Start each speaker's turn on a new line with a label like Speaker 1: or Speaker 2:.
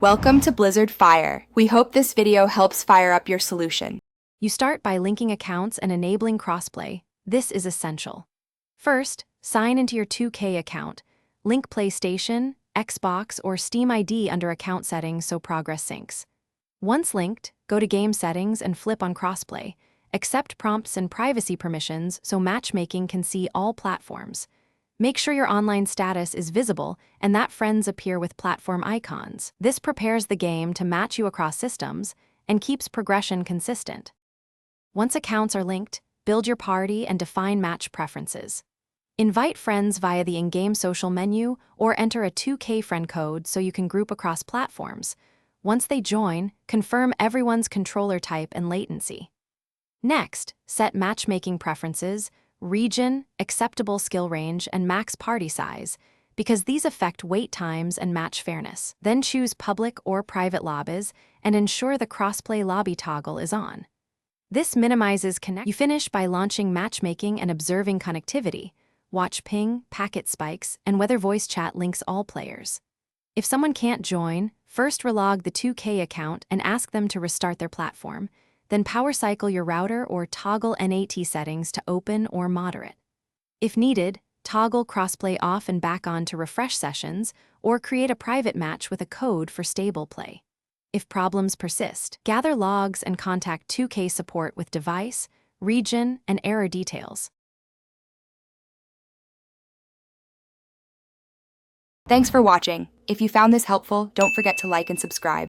Speaker 1: Welcome to Blizzard Fire. We hope this video helps fire up your solution.
Speaker 2: You start by linking accounts and enabling crossplay. This is essential. First, sign into your 2K account. Link PlayStation, Xbox, or Steam ID under account settings so progress syncs. Once linked, go to game settings and flip on crossplay. Accept prompts and privacy permissions so matchmaking can see all platforms. Make sure your online status is visible and that friends appear with platform icons. This prepares the game to match you across systems and keeps progression consistent. Once accounts are linked, build your party and define match preferences. Invite friends via the in-game social menu or enter a 2K friend code so you can group across platforms. Once they join, confirm everyone's controller type and latency. Next, set matchmaking preferences, region, acceptable skill range, and max party size, because these affect wait times and match fairness. Then choose public or private lobbies and ensure the crossplay lobby toggle is on. This minimizes connection. You finish by launching matchmaking and observing connectivity. Watch ping, packet spikes, and whether voice chat links all players. If someone can't join, first relog the 2K account and ask them to restart their platform. Then power cycle your router or toggle NAT settings to open or moderate. If needed, toggle crossplay off and back on to refresh sessions or create a private match with a code for stable play. If problems persist, gather logs and contact 2K support with device, region, and error details.
Speaker 1: Thanks for watching. If you found this helpful, don't forget to like and subscribe.